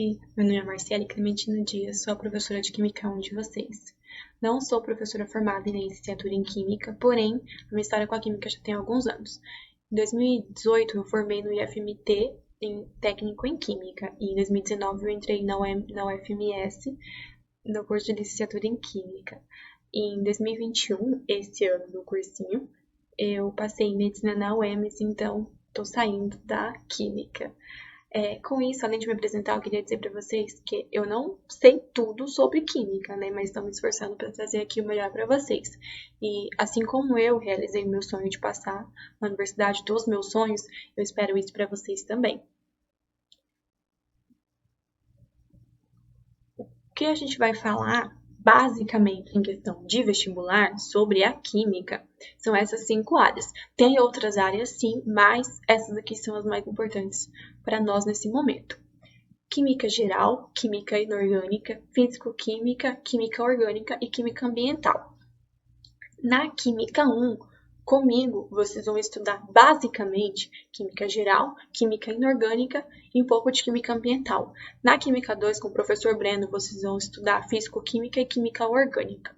gente, meu nome é Marciele Clementina Dias, sou a professora de Química 1 de vocês. Não sou professora formada em licenciatura em Química, porém, a minha história com a Química já tem alguns anos. Em 2018, eu formei no IFMT em técnico em Química, e em 2019 eu entrei na UFMS no curso de licenciatura em Química. E em 2021, esse ano do cursinho, eu passei em Medicina na UEMS, então estou saindo da Química. Com isso, além de me apresentar, eu queria dizer para vocês que eu não sei tudo sobre química, né? Mas estou me esforçando para trazer aqui o melhor para vocês. E assim como eu realizei o meu sonho de passar na universidade dos meus sonhos, eu espero isso para vocês também. O que a gente vai falar, basicamente, em questão de vestibular, sobre a química, são essas 5 áreas. Tem outras áreas, sim, mas essas aqui são as mais importantes para nós nesse momento. Química geral, química inorgânica, físico-química, química orgânica e química ambiental. Na química 1, comigo, vocês vão estudar basicamente química geral, química inorgânica e um pouco de química ambiental. Na química 2, com o professor Breno, vocês vão estudar físico-química e química orgânica.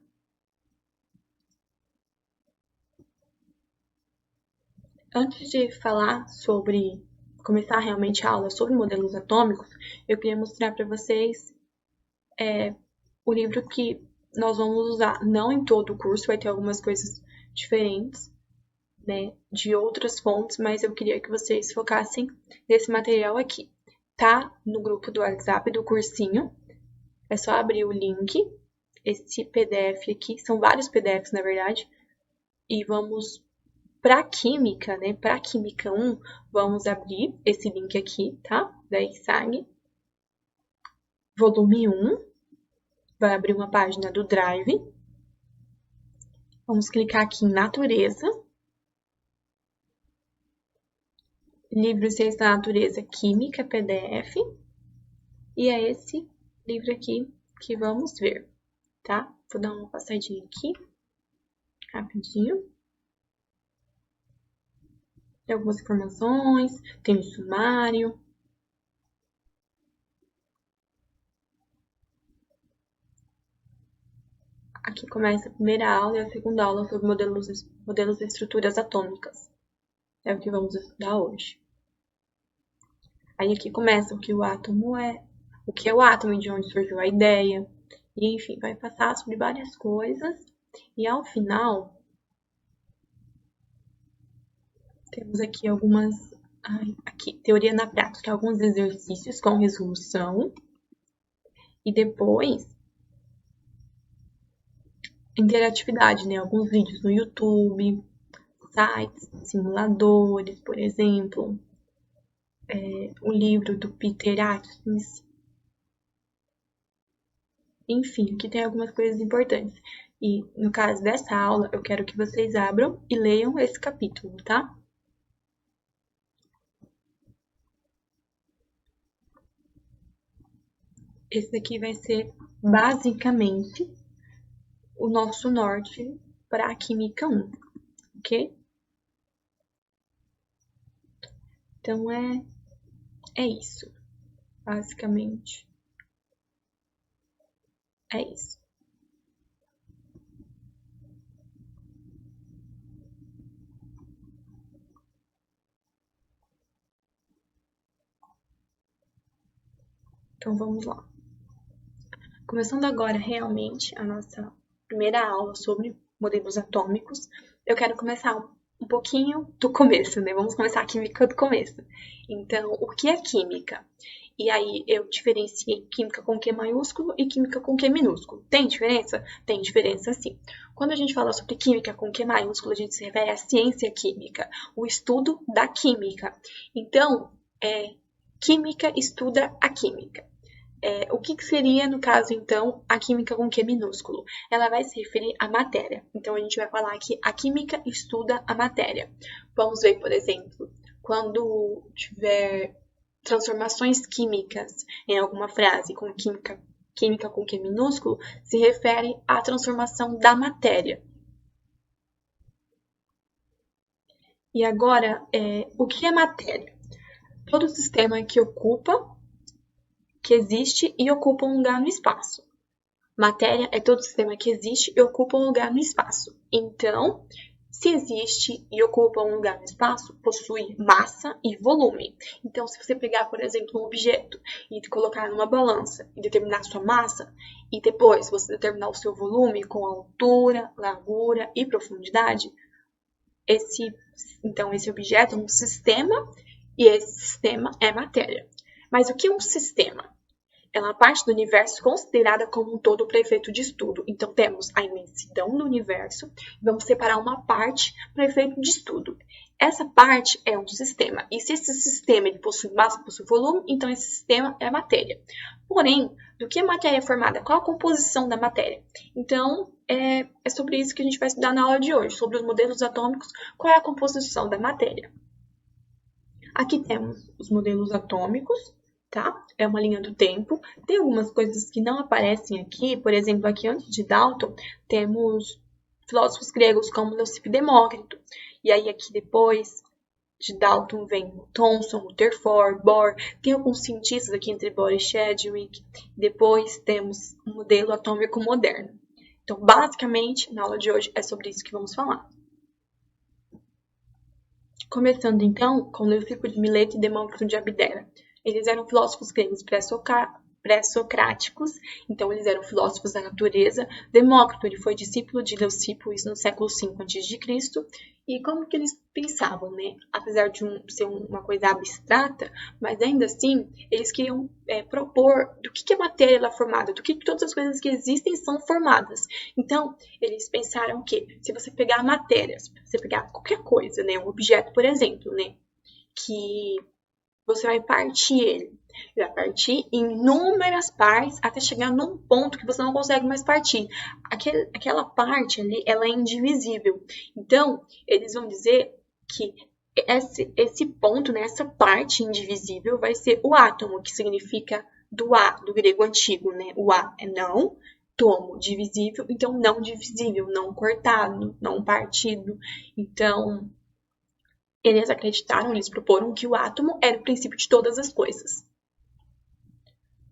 Antes de falar sobre começar realmente a aula sobre modelos atômicos, eu queria mostrar para vocês o livro que nós vamos usar. Não em todo o curso, vai ter algumas coisas diferentes, né, de outras fontes, mas eu queria que vocês focassem nesse material aqui. Tá no grupo do WhatsApp do cursinho, é só abrir o link, esse PDF aqui, são vários PDFs na verdade, e vamos para Química, né, para Química 1, vamos abrir esse link aqui, tá, da ISAG, volume 1, vai abrir uma página do Drive, vamos clicar aqui em Natureza, livro Ciência da Natureza, Química, PDF, e é esse livro aqui que vamos ver, tá? Vou dar uma passadinha aqui, rapidinho. Tem algumas informações, tem o sumário. Aqui começa a primeira aula e a segunda aula sobre modelos e estruturas atômicas. É o que vamos estudar hoje. Aí aqui começa o que o átomo é, o que é o átomo e de onde surgiu a ideia. E enfim, vai passar sobre várias coisas. E ao final, temos aqui algumas, teoria na prática, alguns exercícios com resolução. E depois, interatividade, né? Alguns vídeos no YouTube, sites, simuladores, por exemplo. O livro do Peter Atkins. Enfim, aqui tem algumas coisas importantes. E no caso dessa aula, eu quero que vocês abram e leiam esse capítulo, tá? Esse aqui vai ser basicamente o nosso norte para a Química 1, ok? Então é isso, basicamente. É isso. Então vamos lá. Começando agora realmente a nossa primeira aula sobre modelos atômicos, eu quero começar um pouquinho do começo, né? Vamos começar a química do começo. Então, o que é química? E aí eu diferenciei química com Q maiúsculo e química com Q minúsculo. Tem diferença? Tem diferença sim. Quando a gente fala sobre química com Q maiúsculo, a gente se refere à ciência química, o estudo da química. Então, química estuda a química. O que seria, no caso, então, a química com Q minúsculo? Ela vai se referir à matéria. Então, a gente vai falar que a química estuda a matéria. Vamos ver, por exemplo, quando tiver transformações químicas em alguma frase com química com Q minúsculo, se refere à transformação da matéria. E agora, o que é matéria? Todo sistema que ocupa que existe e ocupa um lugar no espaço. Matéria é todo sistema que existe e ocupa um lugar no espaço. Então, se existe e ocupa um lugar no espaço, possui massa e volume. Então, se você pegar, por exemplo, um objeto e colocar numa balança e determinar sua massa, e depois você determinar o seu volume com altura, largura e profundidade, esse objeto é um sistema e esse sistema é matéria. Mas o que é um sistema? É uma parte do universo considerada como um todo para efeito de estudo. Então, temos a imensidão do universo e vamos separar uma parte para efeito de estudo. Essa parte é um sistema. E se esse sistema ele possui massa, possui volume, então esse sistema é matéria. Porém, do que a matéria é formada? Qual a composição da matéria? Então, é sobre isso que a gente vai estudar na aula de hoje, sobre os modelos atômicos, qual é a composição da matéria. Aqui temos os modelos atômicos. Tá? É uma linha do tempo. Tem algumas coisas que não aparecem aqui. Por exemplo, aqui antes de Dalton, temos filósofos gregos como Leucipo e Demócrito. E aí aqui depois de Dalton vem o Thomson, Rutherford, Bohr. Tem alguns cientistas aqui entre Bohr e Chadwick. Depois temos o modelo atômico moderno. Então, basicamente, na aula de hoje é sobre isso que vamos falar. Começando então com Leucipo de Mileto e Demócrito de Abdera. Eles eram filósofos gregos pré-socráticos, então eles eram filósofos da natureza. Demócrito ele foi discípulo de Leucipo, isso no século V a.C. E como que eles pensavam, né? Apesar de ser uma coisa abstrata, mas ainda assim, eles queriam propor do que a matéria é formada, do que todas as coisas que existem são formadas. Então, eles pensaram que se você pegar a matéria, se você pegar qualquer coisa, né? Um objeto, por exemplo, né? Que você vai partir ele. Vai partir em inúmeras partes até chegar num ponto que você não consegue mais partir. Aquela parte ali, ela é indivisível. Então, eles vão dizer que esse ponto, né, essa parte indivisível, vai ser o átomo, que significa do grego antigo, né? O A é não, tomo, divisível, então não divisível, não cortado, não partido. Então, eles acreditaram, eles proporam que o átomo era o princípio de todas as coisas.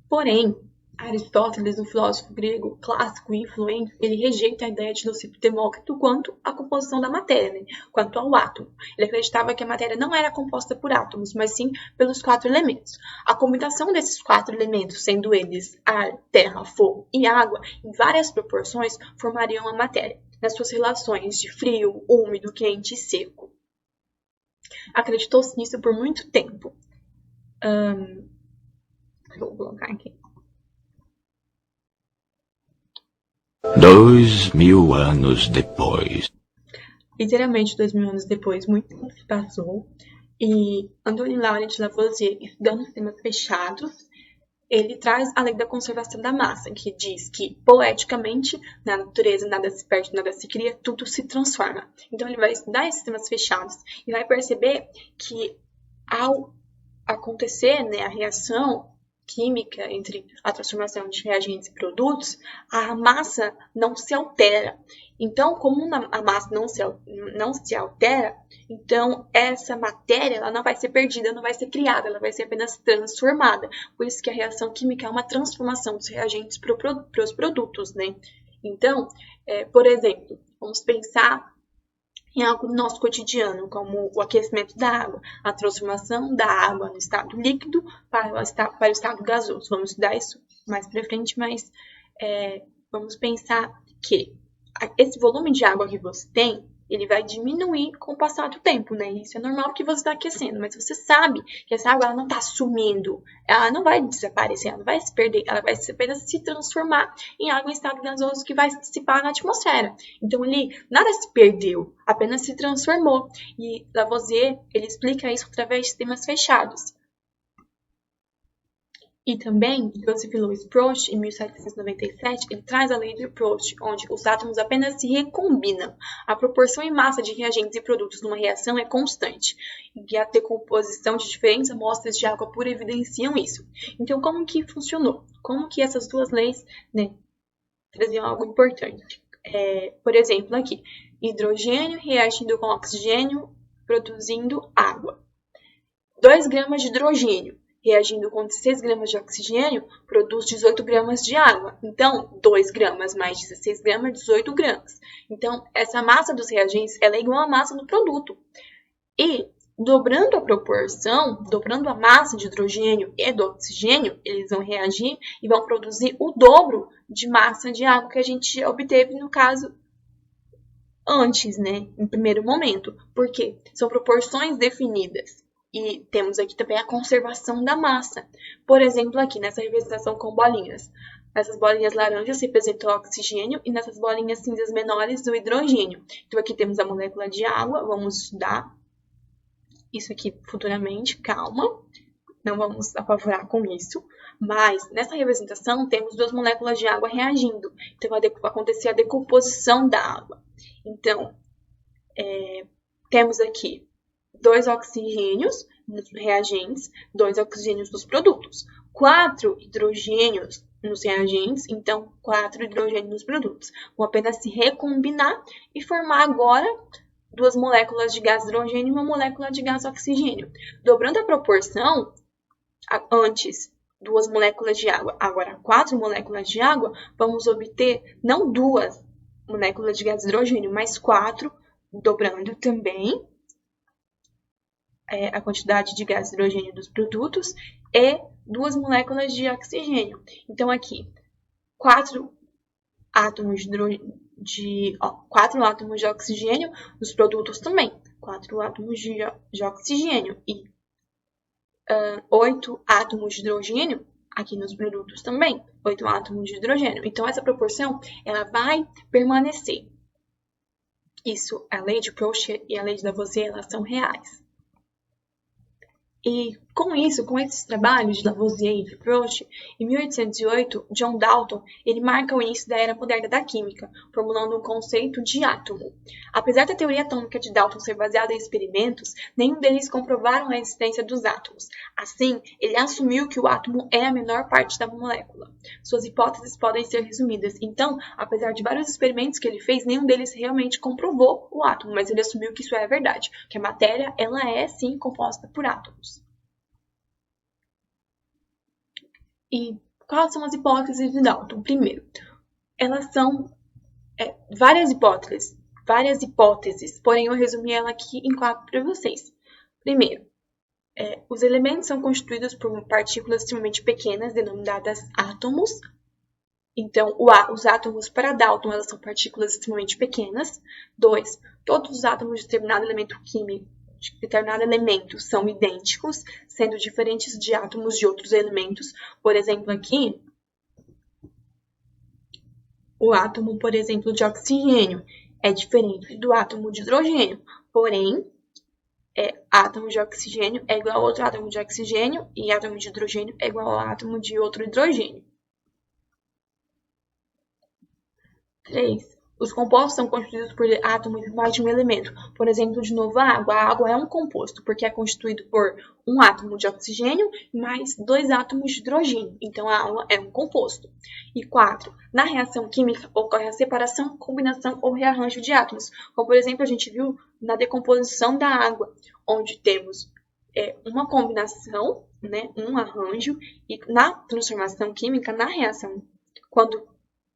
Porém, Aristóteles, um filósofo grego clássico e influente, ele rejeita a ideia de Leucipo e Demócrito quanto à composição da matéria, né? Quanto ao átomo. Ele acreditava que a matéria não era composta por átomos, mas sim pelos 4 elementos. A combinação desses 4 elementos, sendo eles ar, terra, fogo e água, em várias proporções, formariam a matéria, nas suas relações de frio, úmido, quente e seco. Acreditou-se nisso por muito tempo. Vou colocar aqui. 2000 anos depois. Literalmente 2000 anos depois, muito tempo se passou. E Antoine Laurent Lavoisier, estudando sistemas fechados, ele traz a lei da conservação da massa, que diz que, poeticamente, na natureza nada se perde, nada se cria, tudo se transforma. Então, ele vai estudar esses sistemas fechados e vai perceber que, ao acontecer, né, a reação química entre a transformação de reagentes e produtos, a massa não se altera. Então, como a massa não se altera, então essa matéria ela não vai ser perdida, não vai ser criada, ela vai ser apenas transformada. Por isso que a reação química é uma transformação dos reagentes para os produtos, né? Então, por exemplo, vamos pensar em algo do nosso cotidiano, como o aquecimento da água, a transformação da água no estado líquido para o estado gasoso. Vamos estudar isso mais para frente, mas vamos pensar que esse volume de água que você tem, ele vai diminuir com o passar do tempo, né? Isso é normal porque você está aquecendo, mas você sabe que essa água ela não está sumindo, ela não vai desaparecer, ela não vai se perder, ela vai apenas se transformar em água em estado gasoso que vai se dissipar na atmosfera. Então, ali, nada se perdeu, apenas se transformou. E Lavoisier, ele explica isso através de sistemas fechados. E também, Joseph Louis Proust, em 1797, ele traz a lei de Proust, onde os átomos apenas se recombinam. A proporção em massa de reagentes e produtos numa reação é constante, e a decomposição de diferentes amostras de água pura evidenciam isso. Então, como que funcionou? Como que essas duas leis, né, traziam algo importante? Por exemplo, aqui, hidrogênio reagindo com oxigênio, produzindo água. 2 gramas de hidrogênio reagindo com 16 gramas de oxigênio, produz 18 gramas de água. Então, 2 gramas mais 16 gramas, 18 gramas. Então, essa massa dos reagentes ela é igual à massa do produto. E, dobrando a proporção, dobrando a massa de hidrogênio e do oxigênio, eles vão reagir e vão produzir o dobro de massa de água que a gente obteve, no caso, antes, né? Em primeiro momento. Por quê? São proporções definidas. E temos aqui também a conservação da massa. Por exemplo, aqui nessa representação com bolinhas. Essas bolinhas laranjas representam o oxigênio e nessas bolinhas cinzas menores o hidrogênio. Então aqui temos a molécula de água, vamos estudar isso aqui futuramente, calma. Não vamos apavorar com isso. Mas nessa representação temos 2 moléculas de água reagindo. Então vai acontecer a decomposição da água. Então, temos aqui 2 oxigênios nos reagentes, 2 oxigênios nos produtos, 4 hidrogênios nos reagentes, então 4 hidrogênios nos produtos. Vão apenas se recombinar e formar agora 2 moléculas de gás hidrogênio e uma molécula de gás oxigênio. Dobrando a proporção, antes 2 moléculas de água, agora 4 moléculas de água, vamos obter não 2 moléculas de gás hidrogênio, mas 4, dobrando também a quantidade de gás hidrogênio dos produtos e 2 moléculas de oxigênio. Então, aqui, 4 átomos de oxigênio nos produtos também. 4 átomos de oxigênio e 8 átomos de hidrogênio aqui nos produtos também. 8 átomos de hidrogênio. Então, essa proporção ela vai permanecer. Isso, a lei de Proust e a lei de Lavoisier, elas são reais. E com isso, com esses trabalhos de Lavoisier e de Proust, em 1808, John Dalton ele marca o início da era moderna da química, formulando um conceito de átomo. Apesar da teoria atômica de Dalton ser baseada em experimentos, nenhum deles comprovaram a existência dos átomos. Assim, ele assumiu que o átomo é a menor parte da molécula. Suas hipóteses podem ser resumidas. Então, apesar de vários experimentos que ele fez, nenhum deles realmente comprovou o átomo, mas ele assumiu que isso é verdade, que a matéria ela é sim composta por átomos. E quais são as hipóteses de Dalton? Primeiro, elas são várias hipóteses, porém eu resumi ela aqui em 4 para vocês. Primeiro, os elementos são constituídos por partículas extremamente pequenas, denominadas átomos. Então, os átomos para Dalton elas são partículas extremamente pequenas. 2, todos os átomos de determinado elemento químico de determinado elemento são idênticos, sendo diferentes de átomos de outros elementos. Por exemplo, aqui, o átomo, por exemplo, de oxigênio é diferente do átomo de hidrogênio. Porém, átomo de oxigênio é igual a outro átomo de oxigênio e átomo de hidrogênio é igual ao átomo de outro hidrogênio. 3. Os compostos são constituídos por átomos de mais de um elemento. Por exemplo, de novo, a água. A água é um composto, porque é constituído por um átomo de oxigênio mais 2 átomos de hidrogênio. Então, a água é um composto. E 4. Na reação química, ocorre a separação, combinação ou rearranjo de átomos. Como, por exemplo, a gente viu na decomposição da água, onde temos uma combinação, né, um arranjo, e na transformação química, na reação, quando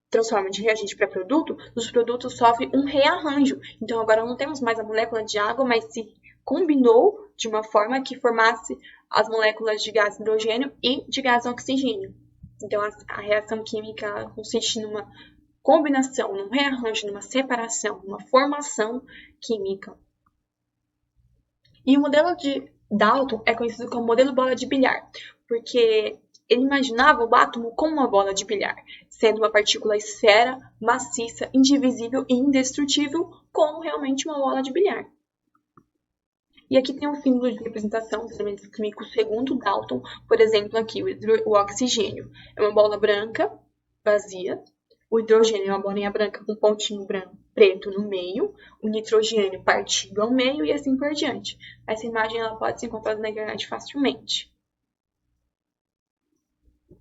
transforma de reagente para produto, os produtos sofrem um rearranjo. Então, agora não temos mais a molécula de água, mas se combinou de uma forma que formasse as moléculas de gás hidrogênio e de gás oxigênio. Então, a reação química consiste numa combinação, num rearranjo, numa separação, numa formação química. E o modelo de Dalton é conhecido como modelo bola de bilhar, porque ele imaginava o átomo como uma bola de bilhar, sendo uma partícula esfera, maciça, indivisível e indestrutível, como realmente uma bola de bilhar. E aqui tem um símbolo de representação dos elementos químicos segundo Dalton. Por exemplo, aqui o oxigênio é uma bola branca, vazia. O hidrogênio é uma bolinha branca com um pontinho branco, preto no meio. O nitrogênio partido ao meio e assim por diante. Essa imagem ela pode ser encontrada na internet facilmente.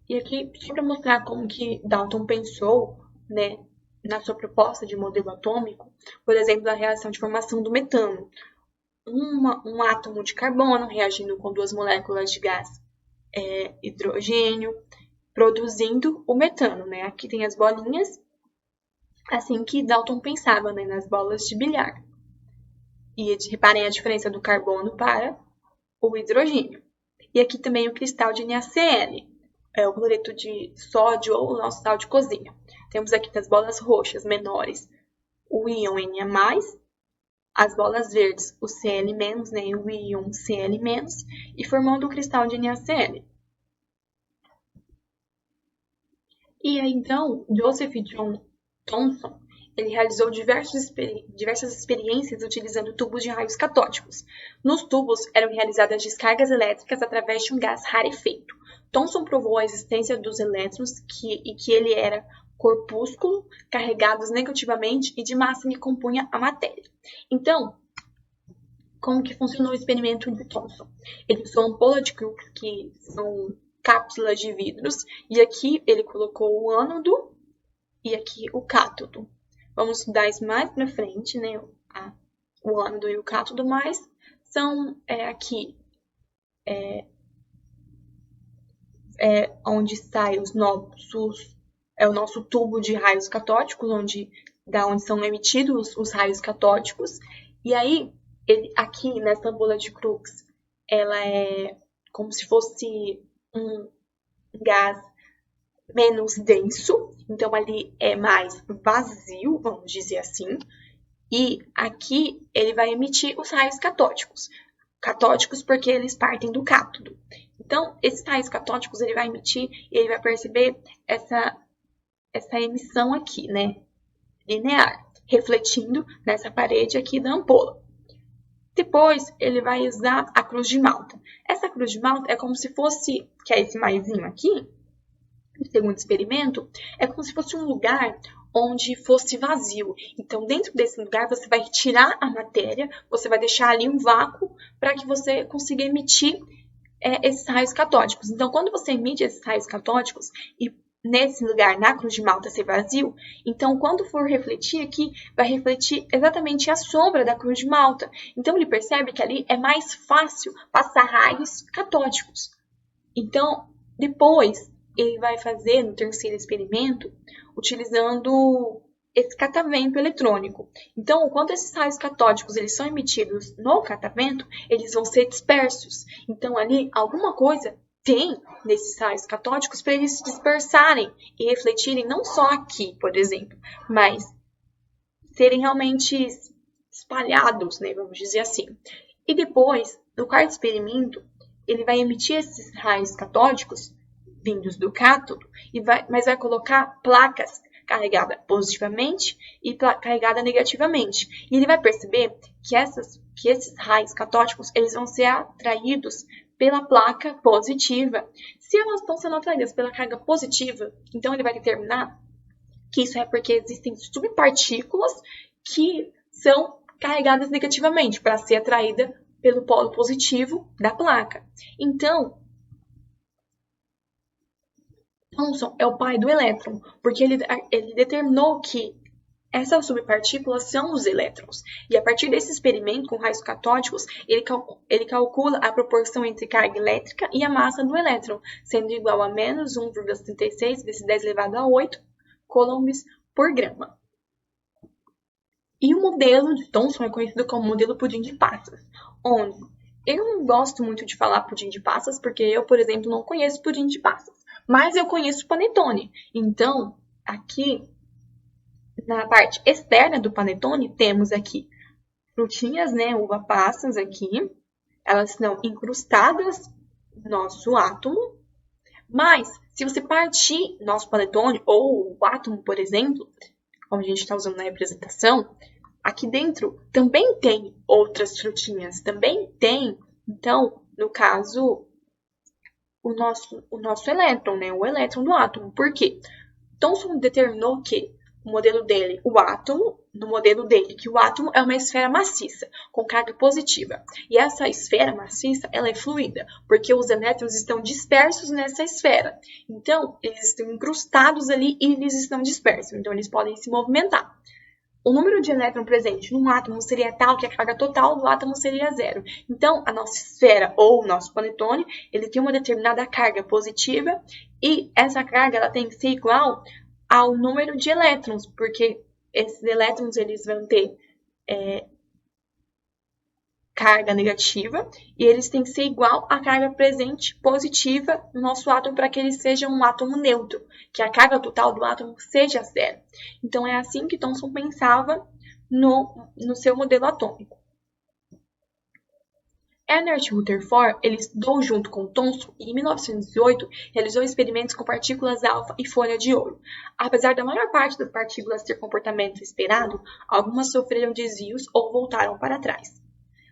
E aqui, para mostrar como que Dalton pensou, né, na sua proposta de modelo atômico, por exemplo, a reação de formação do metano. Um átomo de carbono reagindo com 2 moléculas de gás hidrogênio, produzindo o metano, né? Aqui tem as bolinhas, assim que Dalton pensava, né? Nas bolas de bilhar. E reparem a diferença do carbono para o hidrogênio. E aqui também o cristal de NaCl, o cloreto de sódio ou o nosso sal de cozinha. Temos aqui nas bolas roxas menores o íon Na+, as bolas verdes o Cl-, né, o íon Cl-, e formando o cristal de NaCl. E aí, então, Joseph John Thomson, ele realizou diversas experiências utilizando tubos de raios catódicos. Nos tubos eram realizadas descargas elétricas através de um gás rarefeito. Thomson provou a existência dos elétrons e que ele era corpúsculo, carregados negativamente e de massa que compunha a matéria. Então, como que funcionou o experimento de Thomson? Ele usou ampola de Crookes, que são cápsulas de vidros, e aqui ele colocou o ânodo e aqui o cátodo. Vamos estudar isso mais para frente, né? O ânodo e o cátodo, mas são aqui onde sai o nosso tubo de raios catódicos, da onde são emitidos os raios catódicos. E aí, aqui nessa ampola de Crookes, ela é como se fosse um gás menos denso, então ali é mais vazio, vamos dizer assim, e aqui ele vai emitir os raios catódicos porque eles partem do cátodo. Então, esses raios catódicos ele vai emitir e ele vai perceber essa emissão aqui, né, linear, refletindo nessa parede aqui da ampola. Depois, ele vai usar a cruz de Malta. Essa cruz de Malta é como se fosse, que é esse maisinho aqui, no segundo experimento, é como se fosse um lugar onde fosse vazio. Então, dentro desse lugar, você vai tirar a matéria, você vai deixar ali um vácuo para que você consiga emitir esses raios catódicos. Então, quando você emite esses raios catódicos e nesse lugar, na cruz de Malta, ser vazio, então, quando for refletir aqui, vai refletir exatamente a sombra da cruz de Malta. Então, ele percebe que ali é mais fácil passar raios catódicos. Então, depois, ele vai fazer, no terceiro experimento, utilizando esse catavento eletrônico. Então, quando esses raios catódicos eles são emitidos no catavento, eles vão ser dispersos. Então, ali, alguma coisa tem nesses raios catódicos para eles se dispersarem e refletirem não só aqui, por exemplo, mas serem realmente espalhados, né, vamos dizer assim. E depois, no quarto experimento, ele vai emitir esses raios catódicos vindos do cátodo, mas vai colocar placas carregadas positivamente e carregada negativamente. E ele vai perceber que esses raios catódicos eles vão ser atraídos pela placa positiva. Se elas estão sendo atraídas pela carga positiva, então ele vai determinar que isso é porque existem subpartículas que são carregadas negativamente para ser atraída pelo polo positivo da placa. Então, Thomson é o pai do elétron, porque ele determinou que essas subpartículas são os elétrons. E a partir desse experimento com raios catódicos, ele calcula a proporção entre carga elétrica e a massa do elétron, sendo igual a menos 1,36 vezes 10 elevado a 8 coulombs por grama. E o modelo de Thomson é conhecido como modelo pudim de passas, onde eu não gosto muito de falar pudim de passas, porque eu, por exemplo, não conheço pudim de passas, mas eu conheço panetone. Então, aqui, na parte externa do panetone, temos aqui frutinhas, né, uva passas aqui, elas estão incrustadas no nosso átomo, mas se você partir nosso panetone, ou o átomo, por exemplo, como a gente está usando na representação, aqui dentro também tem outras frutinhas, também tem, então, no caso, o nosso elétron, né? O elétron do átomo. Por quê? Thomson determinou que no modelo dele, que o átomo é uma esfera maciça, com carga positiva. E essa esfera maciça, ela é fluida, porque os elétrons estão dispersos nessa esfera. Então, eles estão incrustados ali e eles estão dispersos. Então, eles podem se movimentar. o número de elétrons presente num átomo seria tal que a carga total do átomo seria 0. Então, a nossa esfera ou o nosso panetone, ele tem uma determinada carga positiva e essa carga ela tem que ser igual ao número de elétrons, porque esses elétrons eles vão ter carga negativa e eles têm que ser igual à carga presente positiva no nosso átomo para que ele seja um átomo neutro, que a carga total do átomo seja 0. Então, é assim que Thomson pensava no seu modelo atômico. Ernest Rutherford, ele estudou junto com Thomson e em 1908 realizou experimentos com partículas alfa e folha de ouro. Apesar da maior parte das partículas ter comportamento esperado, algumas sofreram desvios ou voltaram para trás.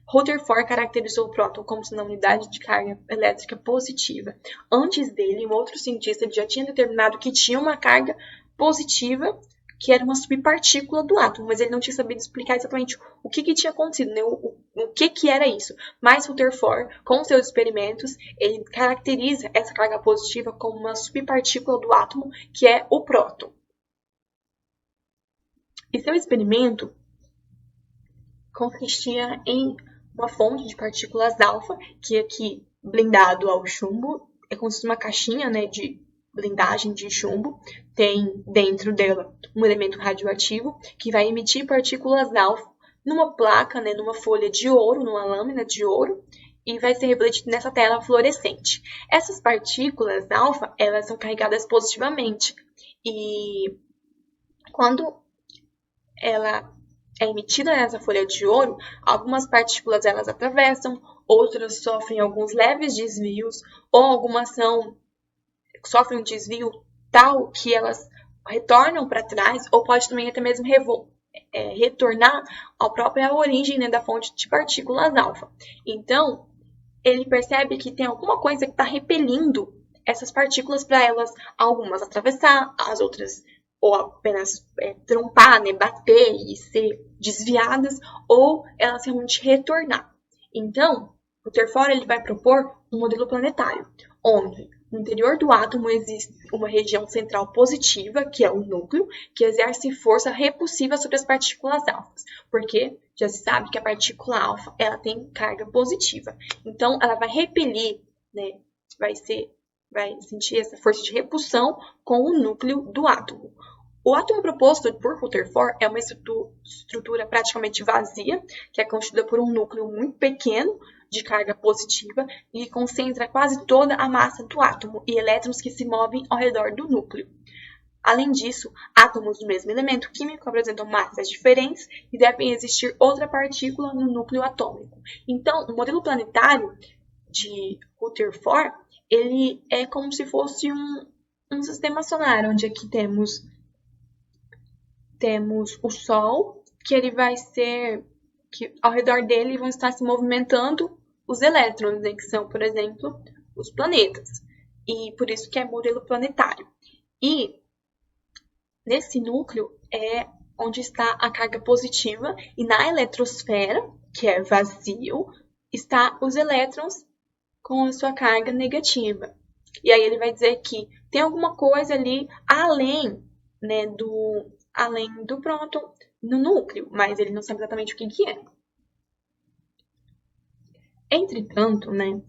Rutherford caracterizou o próton como sendo uma unidade de carga elétrica positiva. Antes dele, um outro cientista já tinha determinado que tinha uma carga positiva, que era uma subpartícula do átomo, mas ele não tinha sabido explicar exatamente o que tinha acontecido, né? o que era isso. Mas Rutherford, com seus experimentos, ele caracteriza essa carga positiva como uma subpartícula do átomo, que é o próton. E seu experimento consistia em uma fonte de partículas alfa, que aqui, blindado ao chumbo, é como se fosse uma caixinha, né, de blindagem de chumbo, tem dentro dela um elemento radioativo que vai emitir partículas alfa numa placa, né, numa folha de ouro, numa lâmina de ouro, e vai ser refletido nessa tela fluorescente. Essas partículas alfa, elas são carregadas positivamente, e quando ela é emitida nessa folha de ouro, algumas partículas elas atravessam, outras sofrem alguns leves desvios, ou algumas sofrem um desvio tal que elas retornam para trás, ou pode também até mesmo retornar à própria origem, né, da fonte de partículas alfa. Então, ele percebe que tem alguma coisa que está repelindo essas partículas para elas, algumas atravessar, as outras ou apenas trompar, né, bater e ser desviadas, ou elas realmente retornar. Então, Rutherford ele vai propor um modelo planetário, onde no interior do átomo existe uma região central positiva, que é o núcleo, que exerce força repulsiva sobre as partículas alfas, porque já se sabe que a partícula alfa ela tem carga positiva. Então, ela vai repelir, né, vai sentir essa força de repulsão com o núcleo do átomo. O átomo proposto por Rutherford é uma estrutura praticamente vazia, que é constituída por um núcleo muito pequeno de carga positiva e concentra quase toda a massa do átomo e elétrons que se movem ao redor do núcleo. Além disso, átomos do mesmo elemento químico apresentam massas diferentes e devem existir outra partícula no núcleo atômico. Então, o modelo planetário de Rutherford, ele é como se fosse um sistema solar, onde aqui temos o Sol, que ele vai ser, que ao redor dele vão estar se movimentando os elétrons, né, que são, por exemplo, os planetas. E por isso que é modelo planetário. E nesse núcleo é onde está a carga positiva, e na eletrosfera, que é vazio, está os elétrons com a sua carga negativa. E aí ele vai dizer que tem alguma coisa ali além, né, do próton no núcleo, mas ele não sabe exatamente o que é. Entretanto, né,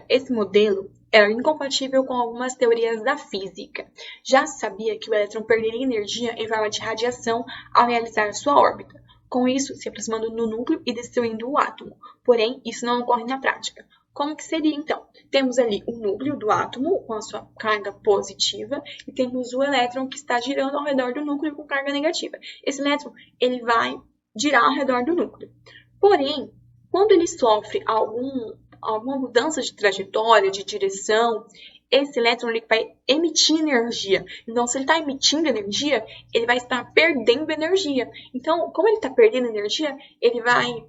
esse modelo era incompatível com algumas teorias da física. Já se sabia que o elétron perderia energia em forma de radiação ao realizar sua órbita, com isso se aproximando do núcleo e destruindo o átomo. Porém, isso não ocorre na prática. Como que seria, então? Temos ali o núcleo do átomo com a sua carga positiva e temos o elétron que está girando ao redor do núcleo com carga negativa. Esse elétron ele vai girar ao redor do núcleo. Porém, quando ele sofre alguma mudança de trajetória, de direção, esse elétron ele vai emitir energia. Então, se ele está emitindo energia, ele vai estar perdendo energia. Então, como ele está perdendo energia, ele vai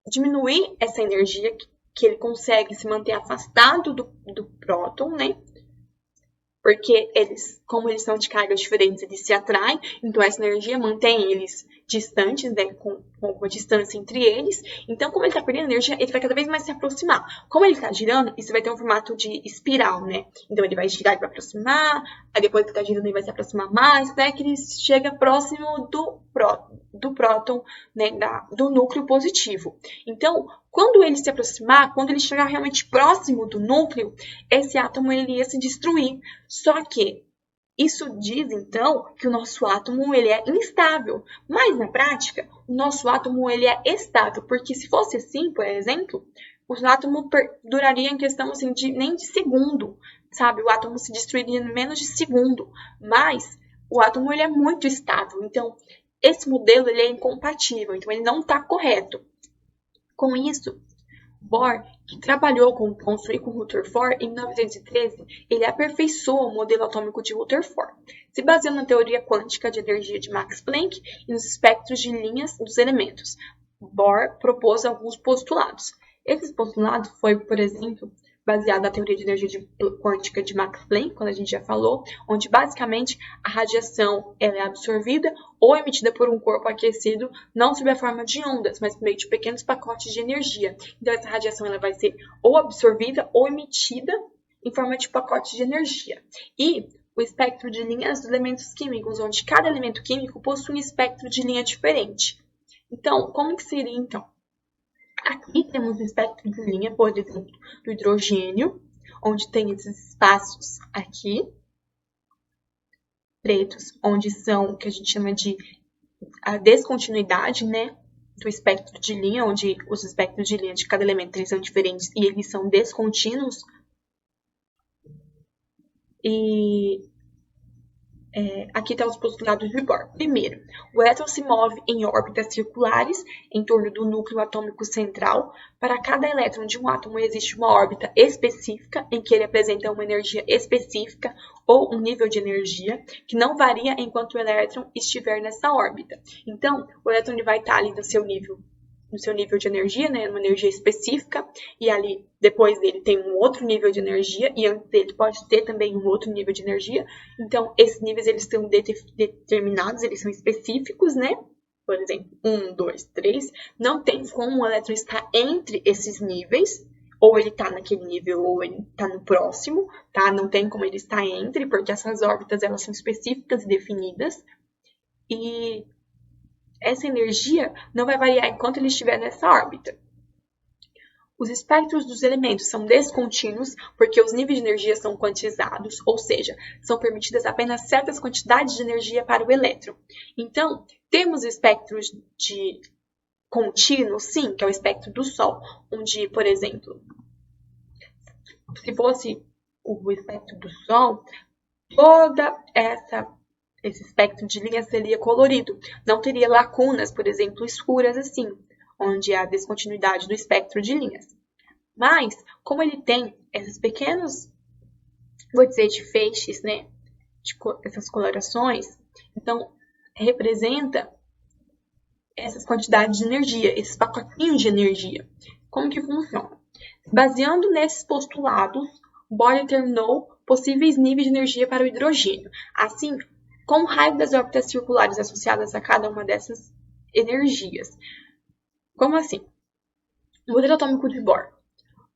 diminuir essa energia que ele consegue se manter afastado do próton, né? Porque como eles são de cargas diferentes, eles se atraem, então essa energia mantém eles distantes, né, com uma distância entre eles. Então, como ele está perdendo energia, ele vai cada vez mais se aproximar. Como ele está girando, isso vai ter um formato de espiral, né? Então, ele vai girar e vai aproximar, aí depois que está girando, ele vai se aproximar mais, até que ele chega próximo do próton, né, do núcleo positivo. Então, quando ele se aproximar, quando ele chegar realmente próximo do núcleo, esse átomo ele ia se destruir. Só que isso diz, então, que o nosso átomo ele é instável. Mas, na prática, o nosso átomo ele é estável. Porque se fosse assim, por exemplo, o átomo duraria em questão assim, nem de segundo, sabe? O átomo se destruiria em menos de segundo. Mas o átomo ele é muito estável. Então, esse modelo ele é incompatível. Então, ele não está correto. Com isso, Bohr, que trabalhou com construir com Rutherford em 1913, ele aperfeiçoou o modelo atômico de Rutherford, se baseando na teoria quântica de energia de Max Planck e nos espectros de linhas dos elementos. Bohr propôs alguns postulados. Esses postulados foi, por exemplo, baseado na teoria de energia quântica de Max Planck, quando a gente já falou, onde basicamente a radiação ela é absorvida ou emitida por um corpo aquecido, não sob a forma de ondas, mas por meio de pequenos pacotes de energia. Então essa radiação ela vai ser ou absorvida ou emitida em forma de pacotes de energia. E o espectro de linhas dos elementos químicos, onde cada elemento químico possui um espectro de linha diferente. Então, como que seria então? Aqui temos o espectro de linha, por exemplo, do hidrogênio, onde tem esses espaços aqui, pretos, onde são o que a gente chama de a descontinuidade, né, do espectro de linha, onde os espectros de linha de cada elemento eles são diferentes e eles são descontínuos. E aqui estão os postulados de Bohr. Primeiro, o elétron se move em órbitas circulares em torno do núcleo atômico central. Para cada elétron de um átomo existe uma órbita específica em que ele apresenta uma energia específica ou um nível de energia que não varia enquanto o elétron estiver nessa órbita. Então, o elétron ele vai estar ali no seu nível de energia, né, uma energia específica, e ali depois dele tem um outro nível de energia, e antes dele pode ter também um outro nível de energia. Então, esses níveis eles estão determinados, eles são específicos, né? Por exemplo, 1, 2, 3. Não tem como o elétron estar entre esses níveis, ou ele está naquele nível, ou ele está no próximo, tá? Não tem como ele estar entre, porque essas órbitas elas são específicas e definidas. E essa energia não vai variar enquanto ele estiver nessa órbita. Os espectros dos elementos são descontínuos porque os níveis de energia são quantizados, ou seja, são permitidas apenas certas quantidades de energia para o elétron. Então, temos espectros de contínuo, sim, que é o espectro do Sol, onde, por exemplo, se fosse o espectro do Sol, toda esse espectro de linha seria colorido. Não teria lacunas, por exemplo, escuras assim, onde há a descontinuidade do espectro de linhas. Mas, como ele tem esses pequenos, vou dizer, de feixes, né, essas colorações, então representa essas quantidades de energia, esses pacotinhos de energia. Como que funciona? Baseando nesses postulados, Bohr determinou possíveis níveis de energia para o hidrogênio. Assim, com o raio das órbitas circulares associadas a cada uma dessas energias. Como assim? O modelo atômico de Bohr.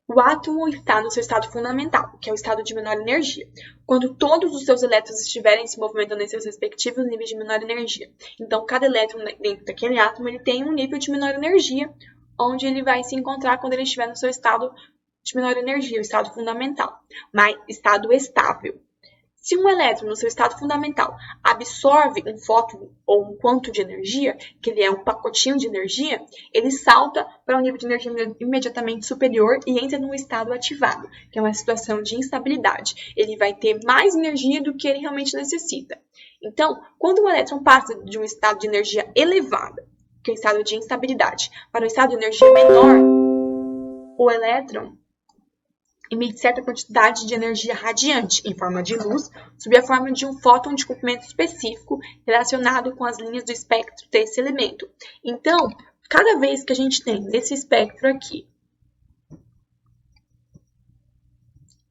O átomo está no seu estado fundamental, que é o estado de menor energia, quando todos os seus elétrons estiverem se movimentando em seus respectivos níveis de menor energia. Então, cada elétron dentro daquele átomo ele tem um nível de menor energia, onde ele vai se encontrar quando ele estiver no seu estado de menor energia, o estado fundamental, mas estado estável. Se um elétron, no seu estado fundamental, absorve um fóton ou um quanto de energia, que ele é um pacotinho de energia, ele salta para um nível de energia imediatamente superior e entra num estado ativado, que é uma situação de instabilidade. Ele vai ter mais energia do que ele realmente necessita. Então, quando um elétron passa de um estado de energia elevada, que é o estado de instabilidade, para um estado de energia menor, o elétron emite certa quantidade de energia radiante em forma de luz, sob a forma de um fóton de comprimento específico relacionado com as linhas do espectro desse elemento. Então, cada vez que a gente tem nesse espectro aqui,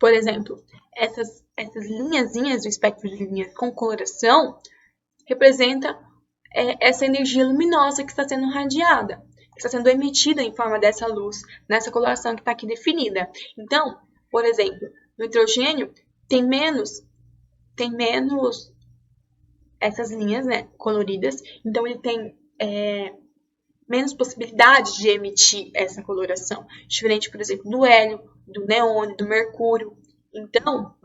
por exemplo, essas linhazinhas do espectro de linhas com coloração, representa essa energia luminosa que está sendo radiada, que está sendo emitida em forma dessa luz, nessa coloração que está aqui definida. Então, por exemplo, no hidrogênio tem menos essas linhas, né, coloridas, então ele tem menos possibilidade de emitir essa coloração, diferente, por exemplo, do hélio, do neônio, do mercúrio. Então,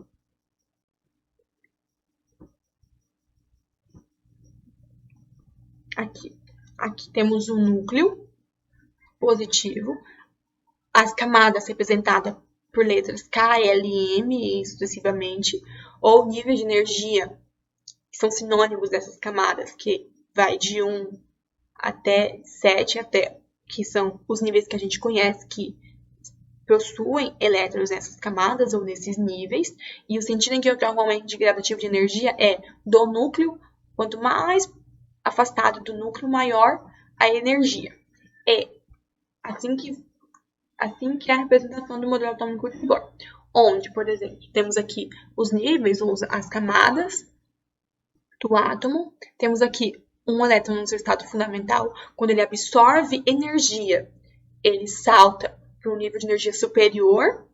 aqui temos o núcleo positivo, as camadas representadas por letras K, L e M, sucessivamente, ou níveis de energia, que são sinônimos dessas camadas, que vai de 1 até 7, que são os níveis que a gente conhece, que possuem elétrons nessas camadas ou nesses níveis, e o sentido em que ocorre um aumento de gradativo de energia é do núcleo, quanto mais afastado do núcleo, maior a energia. É assim que é a representação do modelo atômico de Bohr, onde, por exemplo, temos aqui os níveis, ou as camadas do átomo, temos aqui um elétron no seu estado fundamental, quando ele absorve energia, ele salta para um nível de energia superior,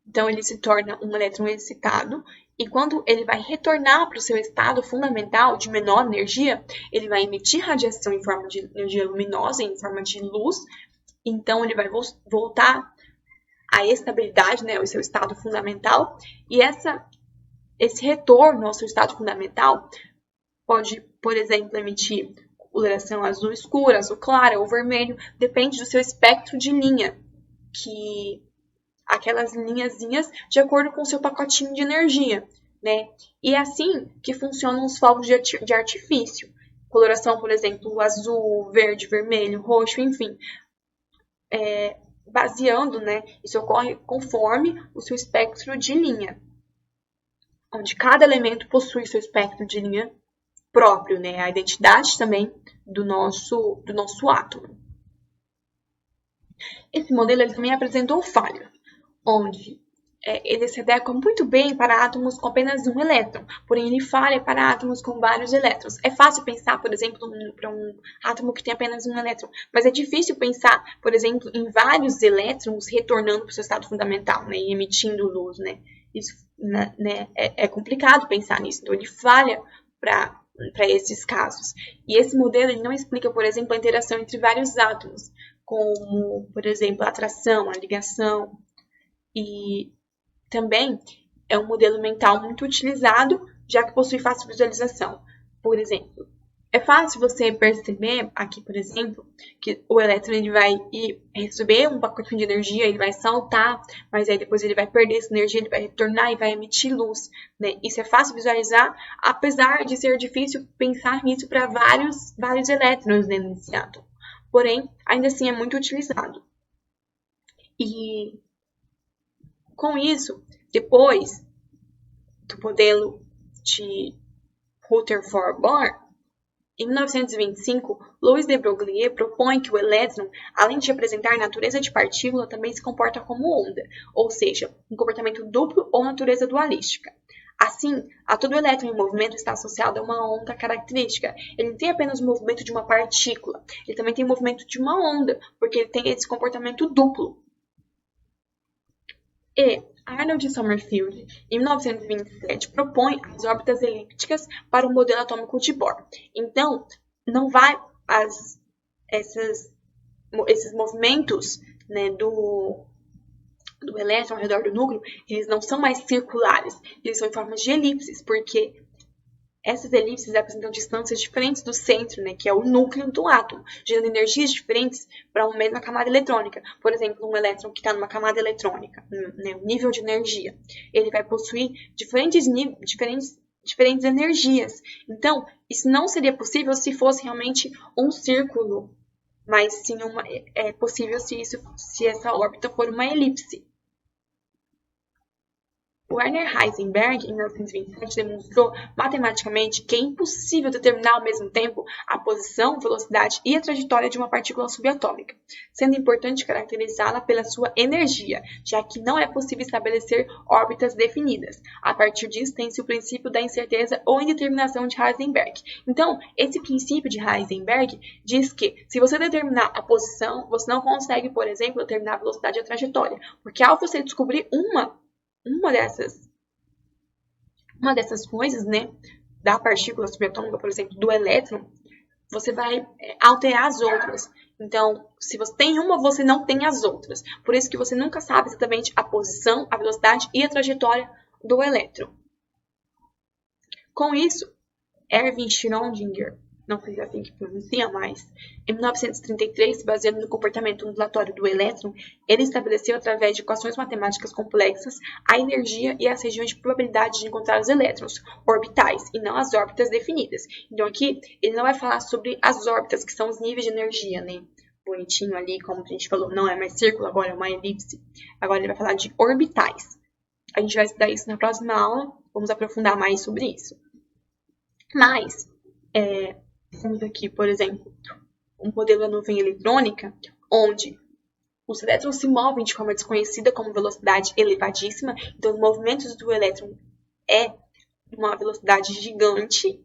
então ele se torna um elétron excitado, e quando ele vai retornar para o seu estado fundamental de menor energia, ele vai emitir radiação em forma de energia luminosa, em forma de luz, então ele vai voltar à estabilidade, né, ao seu estado fundamental, e esse retorno ao seu estado fundamental pode, por exemplo, emitir coloração azul escura, azul clara ou vermelho, depende do seu espectro de linha, que aquelas linhazinhas de acordo com o seu pacotinho de energia, né? E é assim que funcionam os fogos de artifício. Coloração, por exemplo, azul, verde, vermelho, roxo, enfim. Baseando, né? Isso ocorre conforme o seu espectro de linha, onde cada elemento possui seu espectro de linha próprio, né? A identidade também do nosso átomo. Esse modelo ele também apresentou falha, onde ele se adequa muito bem para átomos com apenas um elétron, porém ele falha para átomos com vários elétrons. É fácil pensar, por exemplo, para um átomo que tem apenas um elétron, mas é difícil pensar, por exemplo, em vários elétrons retornando para o seu estado fundamental, né, e emitindo luz, né? Isso, né, é complicado pensar nisso, então ele falha para esses casos. E esse modelo ele não explica, por exemplo, a interação entre vários átomos, como, por exemplo, a atração, a ligação, e também é um modelo mental muito utilizado, já que possui fácil visualização. Por exemplo, é fácil você perceber aqui, por exemplo, que o elétron ele vai receber um pacotinho de energia, ele vai saltar, mas aí depois ele vai perder essa energia, ele vai retornar e vai emitir luz, né? Isso é fácil visualizar, apesar de ser difícil pensar nisso para vários elétrons dentro desse átomo. Porém, ainda assim é muito utilizado. E com isso, depois do modelo de Rutherford-Bohr, em 1925, Louis de Broglie propõe que o elétron, além de apresentar natureza de partícula, também se comporta como onda, ou seja, um comportamento duplo ou natureza dualística. Assim, a todo elétron em movimento está associado a uma onda característica. Ele não tem apenas o movimento de uma partícula, ele também tem o movimento de uma onda, porque ele tem esse comportamento duplo. E Arnold Sommerfeld, em 1927, propõe as órbitas elípticas para o modelo atômico de Bohr. Então, não vai esses movimentos, né, do elétron ao redor do núcleo, eles não são mais circulares, eles são em forma de elipses, porque essas elipses apresentam distâncias diferentes do centro, né, que é o núcleo do átomo, gerando energias diferentes para uma mesma camada eletrônica. Por exemplo, um elétron que está numa camada eletrônica, né, um nível de energia, ele vai possuir diferentes energias. Então, isso não seria possível se fosse realmente um círculo, mas sim é possível se essa órbita for uma elipse. Werner Heisenberg, em 1927, demonstrou matematicamente que é impossível determinar ao mesmo tempo a posição, velocidade e a trajetória de uma partícula subatômica, sendo importante caracterizá-la pela sua energia, já que não é possível estabelecer órbitas definidas. A partir disso, tem-se o princípio da incerteza ou indeterminação de Heisenberg. Então, esse princípio de Heisenberg diz que, se você determinar a posição, você não consegue, por exemplo, determinar a velocidade e a trajetória, porque ao você descobrir uma dessas coisas, né, da partícula subatômica, por exemplo, do elétron, você vai alterar as outras. Então, se você tem uma, você não tem as outras. Por isso que você nunca sabe exatamente a posição, a velocidade e a trajetória do elétron. Com isso, Erwin Schrödinger, não sei se é assim que pronuncia mais, em 1933, baseado no comportamento ondulatório do elétron, ele estabeleceu, através de equações matemáticas complexas, a energia e as regiões de probabilidade de encontrar os elétrons orbitais, e não as órbitas definidas. Então, aqui, ele não vai falar sobre as órbitas, que são os níveis de energia, né? Bonitinho ali, como a gente falou, não é mais círculo, agora é uma elipse. Agora ele vai falar de orbitais. A gente vai estudar isso na próxima aula, vamos aprofundar mais sobre isso. Mas, temos aqui, por exemplo, um modelo da nuvem eletrônica, onde os elétrons se movem de forma desconhecida com velocidade elevadíssima. Então, os movimentos do elétron é uma velocidade gigante.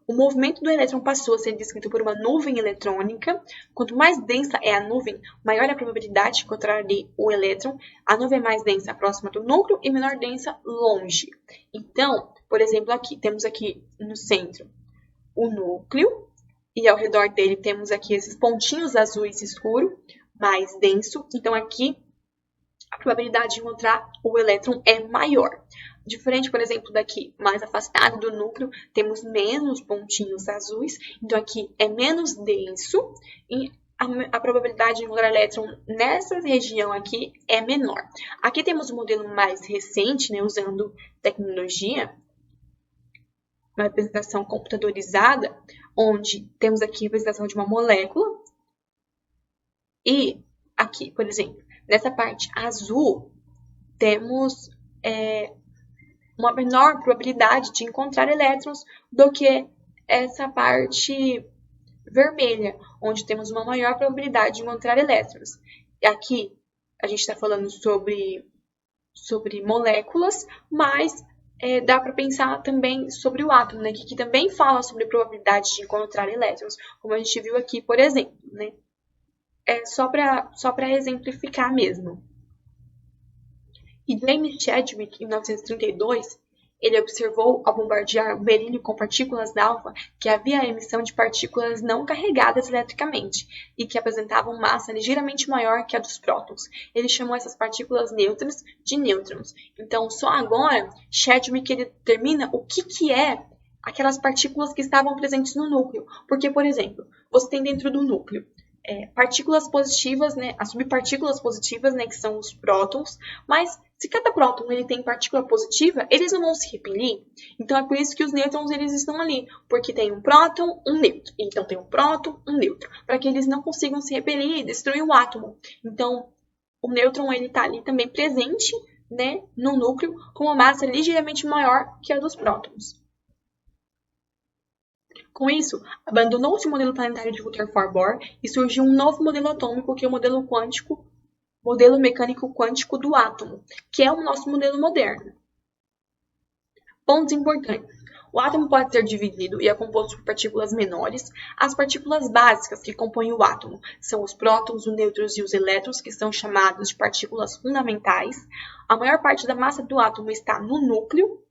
O movimento do elétron passou a ser descrito por uma nuvem eletrônica. Quanto mais densa é a nuvem, maior é a probabilidade de encontrar ali o elétron. A nuvem mais densa próxima do núcleo e menor densa longe. Então, por exemplo, aqui temos aqui no centro o núcleo, e ao redor dele temos aqui esses pontinhos azuis escuro, mais denso. Então, aqui, a probabilidade de encontrar o elétron é maior. Diferente, por exemplo, daqui, mais afastado do núcleo, temos menos pontinhos azuis. Então, aqui é menos denso e a probabilidade de encontrar elétron nessa região aqui é menor. Aqui temos um modelo mais recente, né, usando tecnologia, uma representação computadorizada, onde temos aqui a representação de uma molécula. E aqui, por exemplo, nessa parte azul, temos uma menor probabilidade de encontrar elétrons do que essa parte vermelha, onde temos uma maior probabilidade de encontrar elétrons. E aqui, a gente está falando sobre moléculas, mas dá para pensar também sobre o átomo, né, que também fala sobre probabilidade de encontrar elétrons, como a gente viu aqui, por exemplo, né? Só para exemplificar mesmo. E James Chadwick, em 1932, ele observou, ao bombardear o berílio com partículas d'alfa, que havia a emissão de partículas não carregadas eletricamente e que apresentavam massa ligeiramente maior que a dos prótons. Ele chamou essas partículas nêutrons de nêutrons. Então, só agora, Chadwick ele determina o que é aquelas partículas que estavam presentes no núcleo. Porque, por exemplo, você tem dentro do núcleo partículas positivas, né, as subpartículas positivas, né, que são os prótons, mas se cada próton ele tem partícula positiva, eles não vão se repelir. Então, é por isso que os nêutrons eles estão ali, porque tem um próton, um nêutron. Então, tem um próton, um nêutron, para que eles não consigam se repelir e destruir o átomo. Então, o nêutron ele está ali também presente, né, no núcleo, com uma massa ligeiramente maior que a dos prótons. Com isso, abandonou-se o modelo planetário de Rutherford-Bohr e surgiu um novo modelo atômico, que é o modelo mecânico quântico do átomo, que é o nosso modelo moderno. Pontos importantes. O átomo pode ser dividido e é composto por partículas menores. As partículas básicas que compõem o átomo são os prótons, os nêutrons e os elétrons, que são chamados de partículas fundamentais. A maior parte da massa do átomo está no núcleo,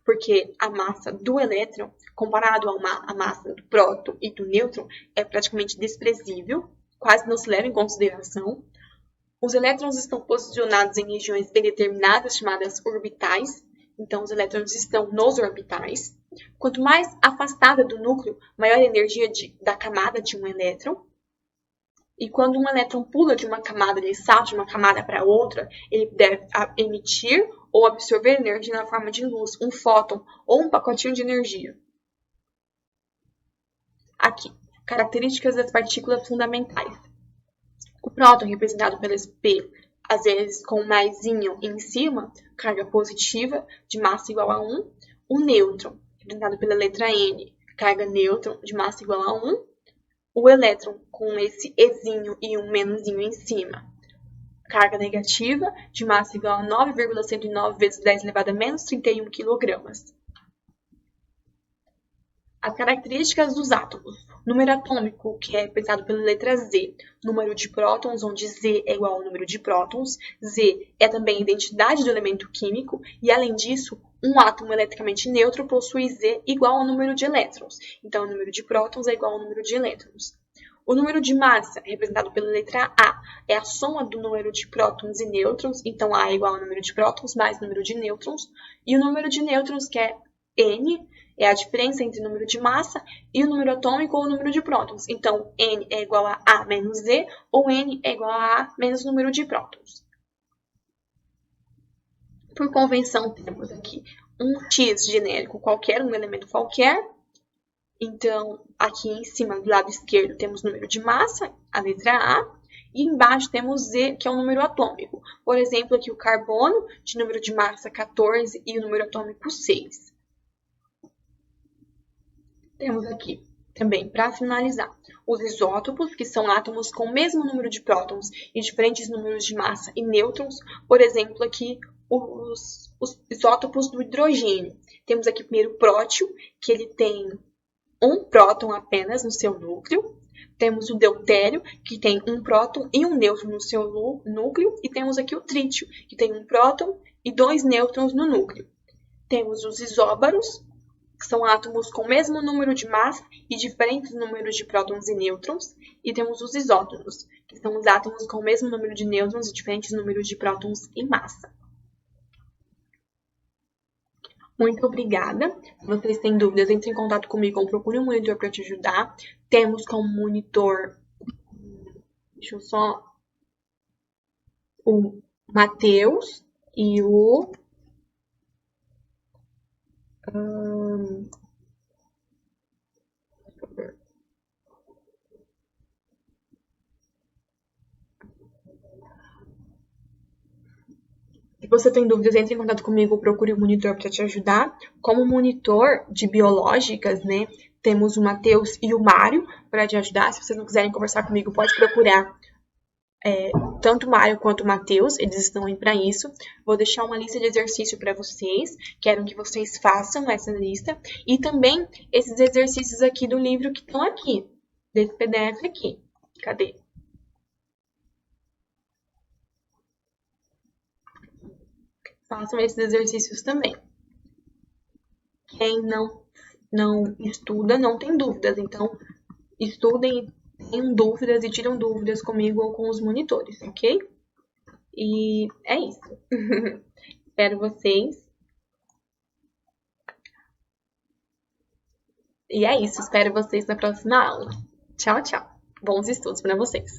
porque a massa do elétron, comparado à massa do próton e do nêutron, é praticamente desprezível, quase não se leva em consideração. Os elétrons estão posicionados em regiões bem determinadas, chamadas orbitais. Então, os elétrons estão nos orbitais. Quanto mais afastada do núcleo, maior a energia da camada de um elétron. E quando um elétron pula de uma camada, ele salta de uma camada para outra, ele deve emitir ou absorver energia na forma de luz, um fóton ou um pacotinho de energia. Aqui, características das partículas fundamentais. O próton, representado pelas P, às vezes com maisinho em cima, carga positiva de massa igual a 1. O nêutron, representado pela letra N, carga nêutron de massa igual a 1. O elétron com esse Ezinho e um menuzinho em cima, carga negativa de massa igual a 9,109 vezes 10 elevado a menos 31 kg. As características dos átomos. Número atômico, que é representado pela letra Z. Número de prótons, onde Z é igual ao número de prótons. Z é também a identidade do elemento químico. E, além disso, um átomo eletricamente neutro possui Z igual ao número de elétrons. Então, o número de prótons é igual ao número de elétrons. O número de massa, representado pela letra A, é a soma do número de prótons e nêutrons. Então, A é igual ao número de prótons mais número de nêutrons. E o número de nêutrons, que é N, é a diferença entre o número de massa e o número atômico ou o número de prótons. Então, N é igual a A menos Z, ou N é igual a A menos o número de prótons. Por convenção, temos aqui um X genérico qualquer, um elemento qualquer. Então, aqui em cima, do lado esquerdo, temos o número de massa, a letra A. E embaixo temos Z, que é o número atômico. Por exemplo, aqui o carbono, de número de massa 14 e o número atômico 6. Temos aqui também, para finalizar, os isótopos, que são átomos com o mesmo número de prótons e diferentes números de massa e nêutrons. Por exemplo, aqui os isótopos do hidrogênio. Temos aqui primeiro o prótio, que ele tem um próton apenas no seu núcleo. Temos o deutério, que tem um próton e um nêutron no seu núcleo. E temos aqui o trítio, que tem um próton e 2 nêutrons no núcleo. Temos os isóbaros, que são átomos com o mesmo número de massa e diferentes números de prótons e nêutrons. E temos os isótonos, que são os átomos com o mesmo número de nêutrons e diferentes números de prótons e massa. Muito obrigada. Se vocês têm dúvidas, entrem em contato comigo ou procure um monitor para te ajudar. Temos como monitor, deixa eu só, o Matheus e o Se você tem dúvidas, entre em contato comigo, procure o monitor para te ajudar. Como monitor de biológicas, né, temos o Matheus e o Mário para te ajudar. Se vocês não quiserem conversar comigo, pode procurar tanto o Mário quanto o Matheus, eles estão aí para isso. Vou deixar uma lista de exercício para vocês, quero que vocês façam essa lista. E também esses exercícios aqui do livro que estão aqui, desse PDF aqui. Cadê? Façam esses exercícios também. Quem não estuda, não tem dúvidas. Então, estudem, tenham dúvidas e tiram dúvidas comigo ou com os monitores, ok? E é isso. Espero vocês. E é isso. Espero vocês na próxima aula. Tchau, tchau. Bons estudos para vocês.